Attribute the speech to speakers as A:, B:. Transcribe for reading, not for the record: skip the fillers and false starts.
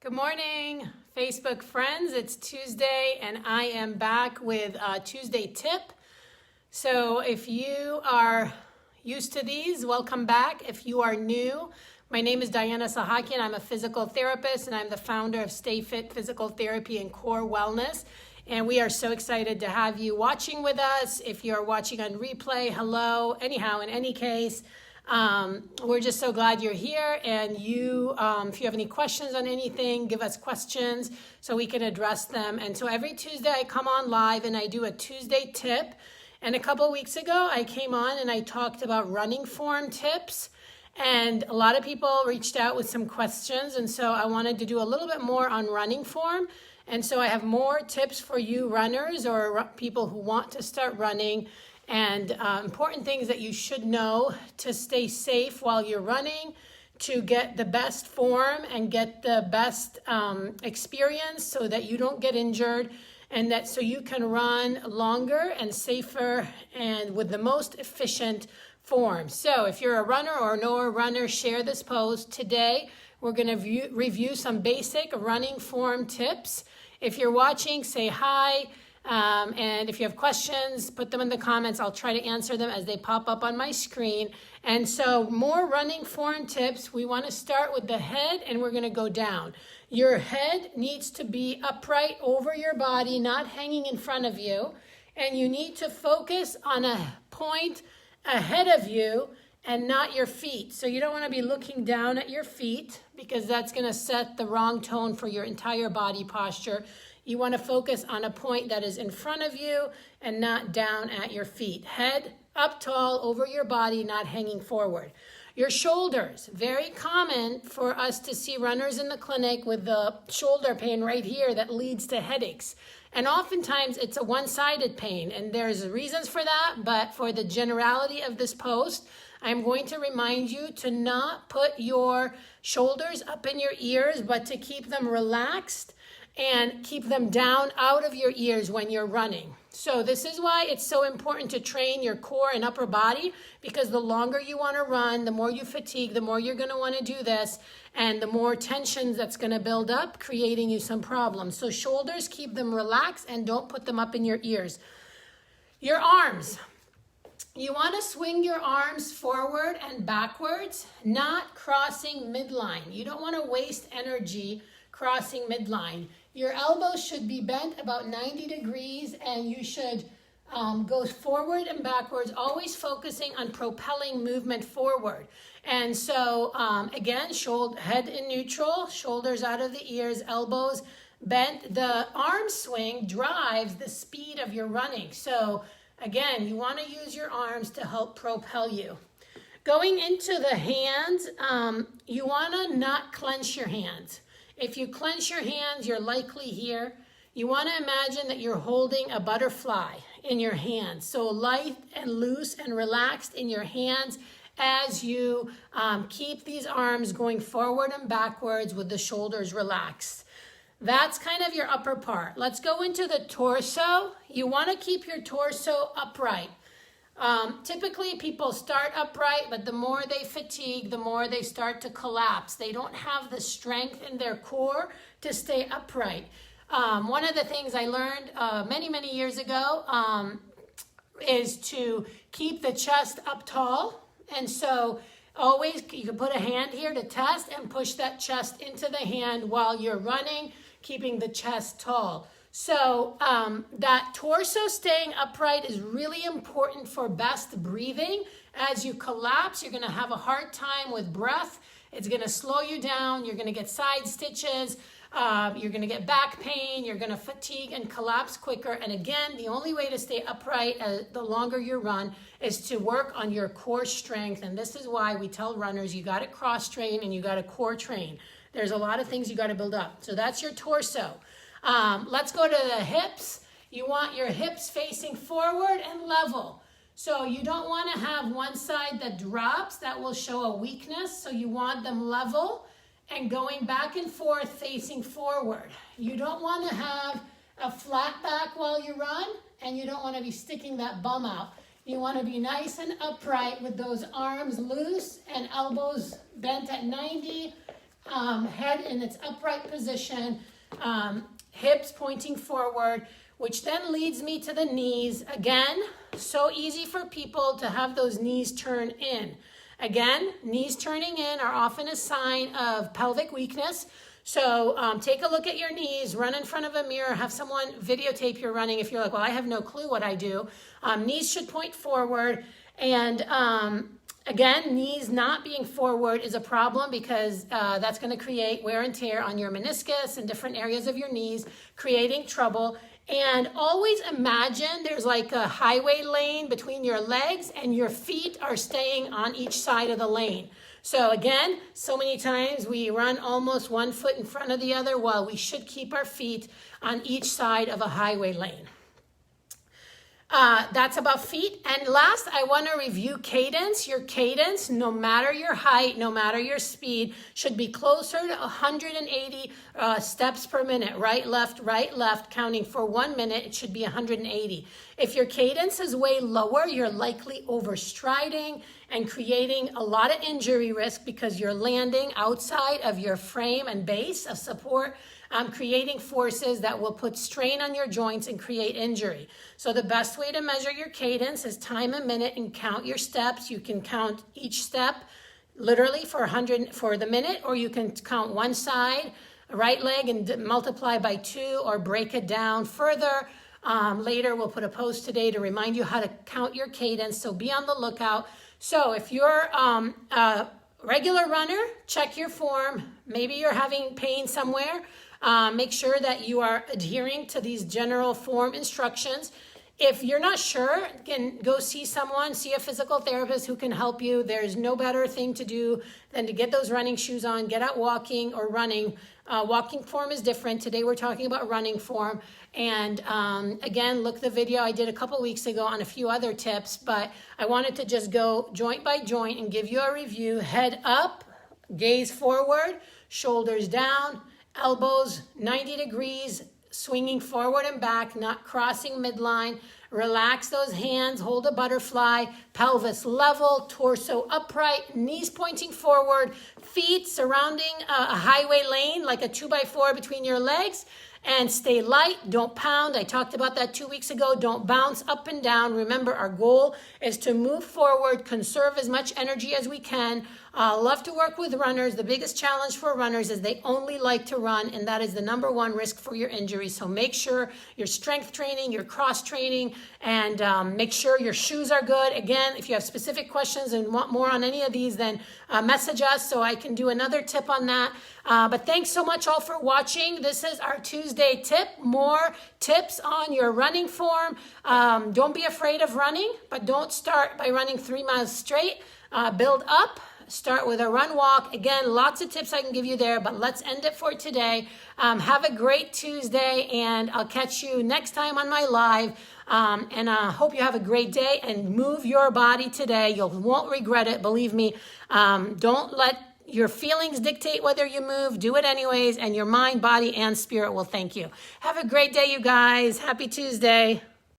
A: Good morning, Facebook friends. It's Tuesday and I am back with a Tuesday tip. So if you are used to these, welcome back. If you are new, my name is Diana Sahakian. I'm a physical therapist and I'm the founder of Stay Fit Physical Therapy and Core Wellness. And we are so excited to have you watching with us. If you're watching on replay, hello. Anyhow, in any case, we're just so glad you're here, and if you have any questions on anything, give us questions so we can address them. And so every Tuesday I come on live and I do a Tuesday tip. And a couple weeks ago I came on and I talked about running form tips, and a lot of people reached out with some questions, and so I wanted to do a little bit more on running form. And so I have more tips for you runners or people who want to start running, and important things that you should know to stay safe while you're running, to get the best form and get the best experience so that you don't get injured, and that so you can run longer and safer and with the most efficient form. So if you're a runner or know a runner, share this post. Today we're going to review some basic running form tips. If you're watching, say hi. And if you have questions, put them in the comments. I'll try to answer them as they pop up on my screen. And so more running form tips. We want to start with the head and we're going to go down. Your head needs to be upright over your body, not hanging in front of you. And you need to focus on a point ahead of you and not your feet. So you don't want to be looking down at your feet because that's going to set the wrong tone for your entire body posture. You want to focus on a point that is in front of you and not down at your feet. Head up tall over your body, not hanging forward. Your shoulders, very common for us to see runners in the clinic with the shoulder pain right here that leads to headaches. And oftentimes it's a one-sided pain, and there's reasons for that, but for the generality of this post, I'm going to remind you to not put your shoulders up in your ears, but to keep them relaxed and keep them down out of your ears when you're running. So this is why it's so important to train your core and upper body, because the longer you want to run, the more you fatigue, the more you're going to want to do this, and the more tension that's going to build up, creating you some problems. So shoulders, keep them relaxed and don't put them up in your ears. Your arms. You want to swing your arms forward and backwards, not crossing midline. You don't want to waste energy crossing midline. Your elbows should be bent about 90 degrees and you should go forward and backwards, always focusing on propelling movement forward. And so again, head in neutral, shoulders out of the ears, elbows bent. The arm swing drives the speed of your running. So again, you want to use your arms to help propel you. Going into the hands, you want to not clench your hands. If you clench your hands, you're likely here. You want to imagine that you're holding a butterfly in your hands. So light and loose and relaxed in your hands as you keep these arms going forward and backwards with the shoulders relaxed. That's kind of your upper part. Let's go into the torso. You want to keep your torso upright. Typically people start upright, but the more they fatigue, the more they start to collapse. They don't have the strength in their core to stay upright. One of the things I learned many years ago is to keep the chest up tall. And so always you can put a hand here to test and push that chest into the hand while you're running, keeping the chest tall. So that torso staying upright is really important for best breathing. As you collapse, you're going to have a hard time with breath. It's going to slow you down. You're going to get side stitches. You're going to get back pain. You're going to fatigue and collapse quicker. And again, the only way to stay upright the longer you run is to work on your core strength. And this is why we tell runners you got to cross train and you got to core train. There's a lot of things you got to build up. So that's your torso. Let's go to the hips. You want your hips facing forward and level. So you don't want to have one side that drops. That will show a weakness. So you want them level and going back and forth facing forward. You don't want to have a flat back while you run, and you don't want to be sticking that bum out. You want to be nice and upright with those arms loose and elbows bent at 90. head in its upright position, hips pointing forward, which then leads me to the knees. Again, so easy for people to have those knees turn in. Again, knees turning in are often a sign of pelvic weakness. So take a look at your knees, run in front of a mirror, have someone videotape your running if you're like, well, I have no clue what I do. Knees should point forward. And again, knees not being forward is a problem because that's going to create wear and tear on your meniscus and different areas of your knees, creating trouble. And always imagine there's like a highway lane between your legs and your feet are staying on each side of the lane. So again, so many times we run almost one foot in front of the other while we should keep our feet on each side of a highway lane. That's about feet. And last, I want to review cadence. Your cadence, no matter your height, no matter your speed, should be closer to 180 steps per minute. Right, left, counting for 1 minute, it should be 180. If your cadence is way lower, you're likely overstriding and creating a lot of injury risk because you're landing outside of your frame and base of support, creating forces that will put strain on your joints and create injury. So the best way to measure your cadence is time a minute and count your steps. You can count each step literally for 100 for the minute, or you can count one side, right leg, and multiply by 2 or break it down further. Later, we'll put a post today to remind you how to count your cadence, so be on the lookout. So if you're a regular runner, check your form. Maybe you're having pain somewhere. Make sure that you are adhering to these general form instructions. If you're not sure, again, go see someone, see a physical therapist who can help you. There's no better thing to do than to get those running shoes on, get out walking or running. Walking form is different. Today we're talking about running form. And again, look the video I did a couple weeks ago on a few other tips, but I wanted to just go joint by joint and give you a review. Head up, gaze forward, shoulders down, elbows 90 degrees, swinging forward and back, not crossing midline. Relax those hands, hold a butterfly, pelvis level, torso upright, knees pointing forward, feet surrounding a highway lane like a 2x4 between your legs. And stay light, don't pound. I talked about that 2 weeks ago. Don't bounce up and down. Remember, our goal is to move forward, conserve as much energy as we can. Love to work with runners. The biggest challenge for runners is they only like to run, and that is the #1 risk for your injury. So make sure your strength training, your cross training, and make sure your shoes are good. Again, if you have specific questions and want more on any of these, then message us so I can do another tip on that. But thanks so much all for watching. This is our Tuesday tip. More tips on your running form. Don't be afraid of running, but don't start by running 3 miles straight. Build up. Start with a run walk. Again, lots of tips I can give you there, but let's end it for today. Have a great Tuesday, and I'll catch you next time on my live. And I hope you have a great day and move your body today. You won't regret it. Believe me. Don't let your feelings dictate whether you move. Do it anyways, and your mind, body, and spirit will thank you. Have a great day, you guys. Happy Tuesday.